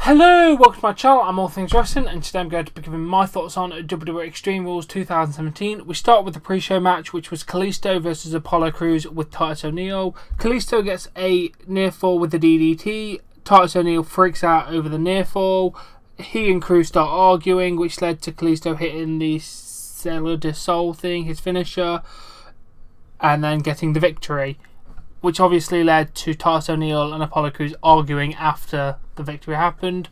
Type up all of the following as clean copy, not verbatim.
Hello, welcome to my channel. I'm All Things Wrestling, and today I'm going to be giving my thoughts on WWE Extreme Rules 2017. We start with the pre-show match, which was Kalisto versus Apollo Crews with Titus O'Neil. Kalisto gets a near fall with the DDT. Titus O'Neil freaks out over the near fall. He and Crews start arguing, which led to Kalisto hitting the Cellar de Sol thing, his finisher, and then getting the victory, which obviously led to Titus O'Neil and Apollo Crews arguing after the victory happened.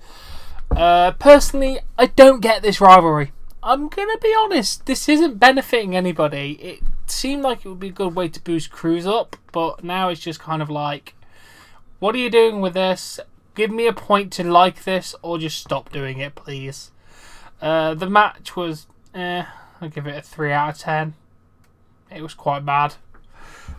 Personally, I don't get this rivalry. I'm going to be honest, this isn't benefiting anybody. It seemed like it would be a good way to boost Crews up, but now it's just kind of like, what are you doing with this? Give me a point to like this, or just stop doing it, please. The match was, I'll give it a 3 out of 10. It was quite bad.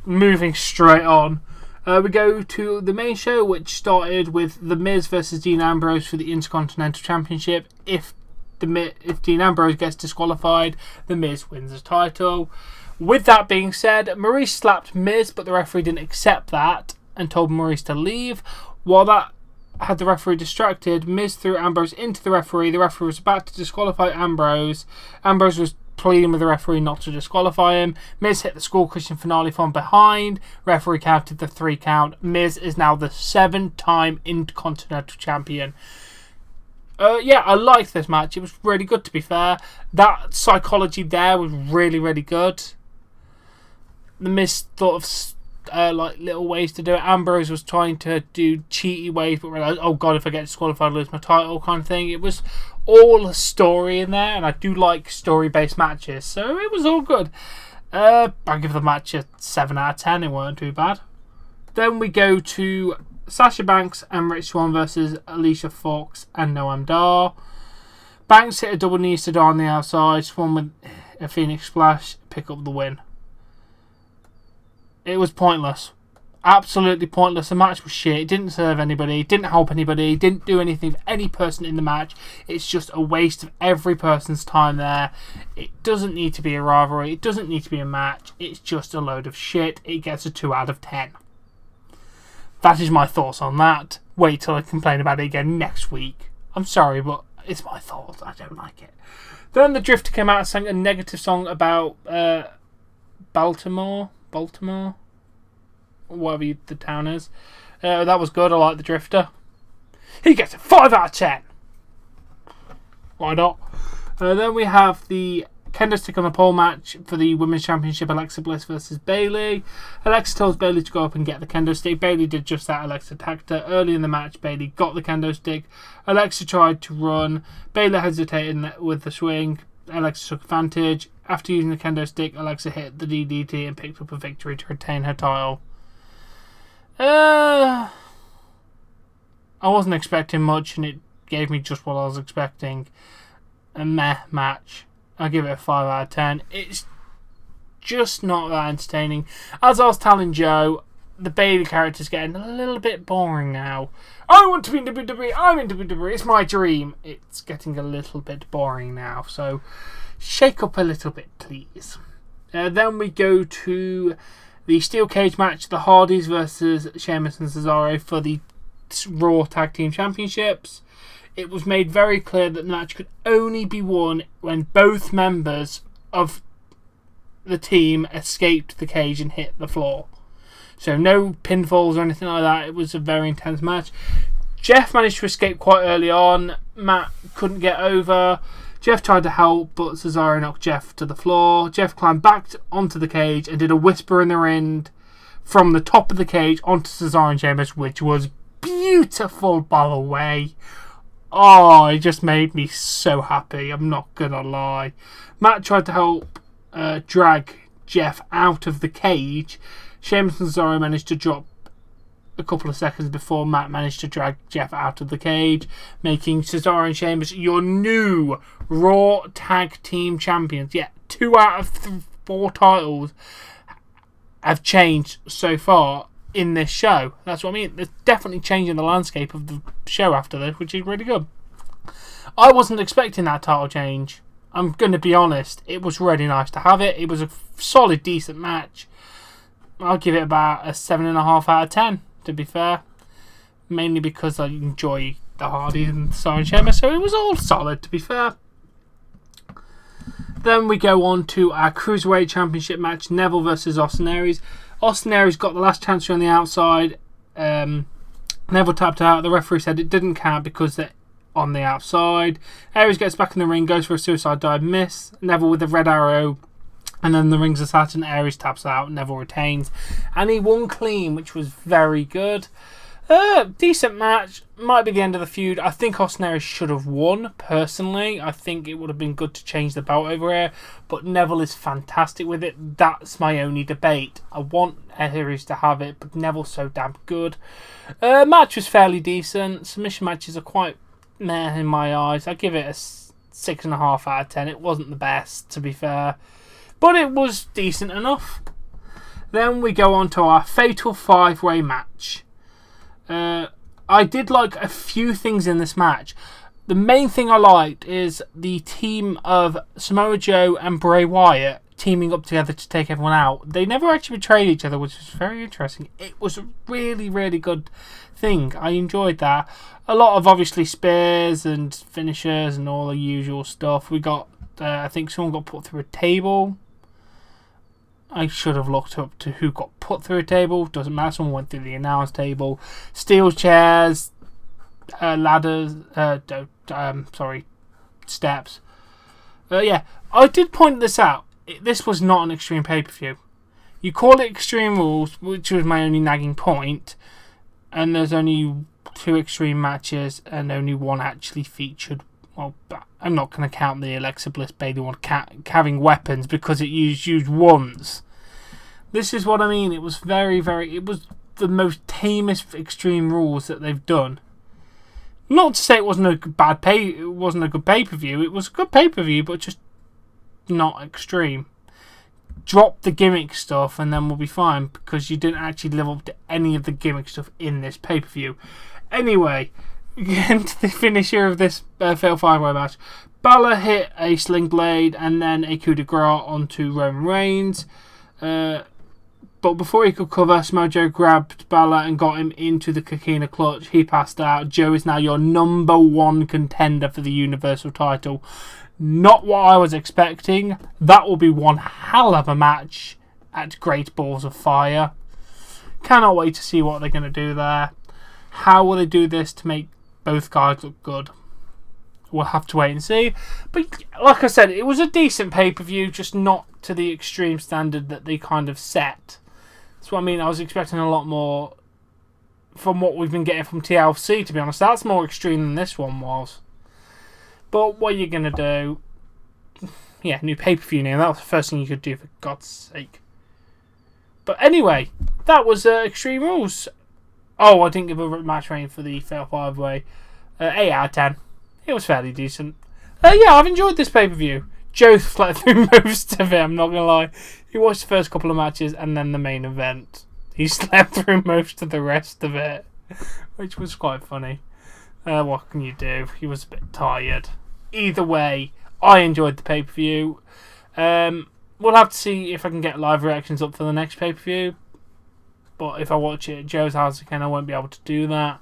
Moving straight on, we go to the main show, which started with The Miz versus Dean Ambrose for the Intercontinental Championship. If Dean Ambrose gets disqualified, The Miz wins the title. With that being said, Maurice slapped Miz, but the referee didn't accept that and told Maurice to leave. While that had the referee distracted, Miz threw Ambrose into the referee. The referee was about to disqualify Ambrose. Ambrose was pleading with the referee not to disqualify him. Miz hit the Skull Christian finale from behind. Referee counted the 3 count. Miz is now the 7-time Intercontinental Champion. I liked this match. It was really good, to be fair. That psychology there was really, really good. The Miz thought of little ways to do it. Ambrose was trying to do cheaty ways, but realised, oh god, if I get disqualified, I lose my title, kind of thing. It was all a story in there, and I do like story-based matches, so it was all good. I give the match a 7 out of 10. It weren't too bad. Then we go to Sasha Banks and Rich Swann versus Alicia Fox and Noam Dar. Banks hit a double knee to Dar on the outside. Swann with a Phoenix Splash, pick up the win. It was pointless. Absolutely pointless. The match was shit. It didn't serve anybody. Didn't help anybody. Didn't do anything for any person in the match. It's just a waste of every person's time there. It doesn't need to be a rivalry. It doesn't need to be a match. It's just a load of shit. It gets a 2 out of 10. That is my thoughts on that. Wait till I complain about it again next week. I'm sorry, but it's my thoughts. I don't like it. Then the Drifter came out and sang a negative song about Baltimore, whatever the town is. That was good. I like the Drifter. He gets a 5 out of 10. Why not? Then we have the kendo stick on the pole match for the Women's Championship. Alexa Bliss versus Bayley. Alexa tells Bayley to go up and get the kendo stick. Bayley did just that. Alexa attacked her. Early in the match, Bayley got the kendo stick. Alexa tried to run. Bayley hesitated with the swing. Alexa took advantage. After using the kendo stick, Alexa hit the DDT and picked up a victory to retain her title. I wasn't expecting much, and it gave me just what I was expecting. A meh match. I'll give it a 5 out of 10. It's just not that entertaining. As I was telling Joe, the Bayley character's getting a little bit boring now. I want to be in WWE. I'm in WWE. It's my dream. It's getting a little bit boring now. So shake up a little bit, please. Then we go to the Steel Cage match. The Hardys versus Sheamus and Cesaro for the Raw Tag Team Championships. It was made very clear that the match could only be won when both members of the team escaped the cage and hit the floor. So no pinfalls or anything like that. It was a very intense match. Jeff managed to escape quite early on. Matt couldn't get over. Jeff tried to help, but Cesaro knocked Jeff to the floor. Jeff climbed back onto the cage and did a whisper in the ring from the top of the cage onto Cesaro and Sheamus, which was beautiful, by the way. Oh, it just made me so happy. I'm not going to lie. Matt tried to help drag Jeff out of the cage. Sheamus and Cesaro managed to drop a couple of seconds before Matt managed to drag Jeff out of the cage, making Cesaro and Sheamus your new Raw Tag Team Champions. Yeah, 2 out of 4 titles have changed so far in this show. That's what I mean. It's definitely changing the landscape of the show after this, which is really good. I wasn't expecting that title change. I'm going to be honest. It was really nice to have it. It was a solid, decent match. I'll give it about a 7.5 out of 10, to be fair. Mainly because I enjoy the Hardys and the Siren Shemmer, so it was all solid, to be fair. Then we go on to our Cruiserweight Championship match, Neville versus Austin Aries. Austin Aries got the last chance on the outside. Neville tapped out. The referee said it didn't count because they're on the outside. Aries gets back in the ring, goes for a suicide dive, miss. Neville with the red arrow. And then the Rings of Saturn, Aries taps out, Neville retains. And he won clean, which was very good. Decent match. Might be the end of the feud. I think Austin Aries should have won, personally. I think it would have been good to change the belt over here. But Neville is fantastic with it. That's my only debate. I want Aries to have it, but Neville's so damn good. Match was fairly decent. Submission matches are quite meh in my eyes. I give it a 6.5 out of 10. It wasn't the best, to be fair. But it was decent enough. Then we go on to our Fatal 5-Way match. I did like a few things in this match. The main thing I liked is the team of Samoa Joe and Bray Wyatt teaming up together to take everyone out. They never actually betrayed each other, which was very interesting. It was a really, really good thing. I enjoyed that. A lot of, obviously, spears and finishers and all the usual stuff. We got, I think someone got put through a table. I should have looked up to who got put through a table. Doesn't matter. Someone went through the announce table. Steel chairs, ladders, steps. Yeah, I did point this out. This was not an Extreme pay-per-view. You call it Extreme Rules, which was my only nagging point, and there's only 2 Extreme matches, and only one actually featured. Well, I'm not going to count the Alexa Bliss Bayley one having weapons because it used once. This is what I mean. It was it was the most tamest Extreme Rules that they've done. Not to say it wasn't a good pay-per-view. It was a good pay-per-view, but just not extreme. Drop the gimmick stuff and then we'll be fine because you didn't actually live up to any of the gimmick stuff in this pay-per-view. Anyway, getting to the finisher of this Fatal 5-Way match. Balor hit a Sling Blade and then a coup de grace onto Roman Reigns. But before he could cover, Samoa Joe grabbed Balor and got him into the Coquina Clutch. He passed out. Joe is now your number 1 contender for the Universal title. Not what I was expecting. That will be one hell of a match at Great Balls of Fire. Cannot wait to see what they're going to do there. How will they do this to make both guys look good? We'll have to wait and see. But like I said, it was a decent pay-per-view, just not to the extreme standard that they kind of set. That's what I mean. I was expecting a lot more from what we've been getting from TLC, to be honest. That's more extreme than this one was. But what are you going to do? Yeah, new pay-per-view name. That was the first thing you could do, for God's sake. But anyway, that was Extreme Rules. Oh, I didn't give a match rating for the Fatal 5-Way. 8 out of 10. It was fairly decent. Yeah, I've enjoyed this pay-per-view. Joe slept through most of it, I'm not going to lie. He watched the first couple of matches and then the main event. He slept through most of the rest of it, which was quite funny. What can you do? He was a bit tired. Either way, I enjoyed the pay-per-view. We'll have to see if I can get live reactions up for the next pay-per-view. But if I watch it at Joe's house again, I won't be able to do that.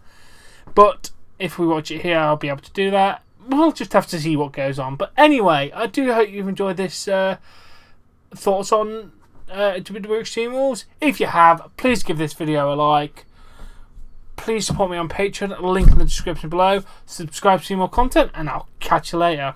But if we watch it here, I'll be able to do that. We'll just have to see what goes on. But anyway, I do hope you've enjoyed this thoughts on WWE Extreme Rules. If you have, please give this video a like. Please support me on Patreon. Link in the description below. Subscribe to see more content, and I'll catch you later.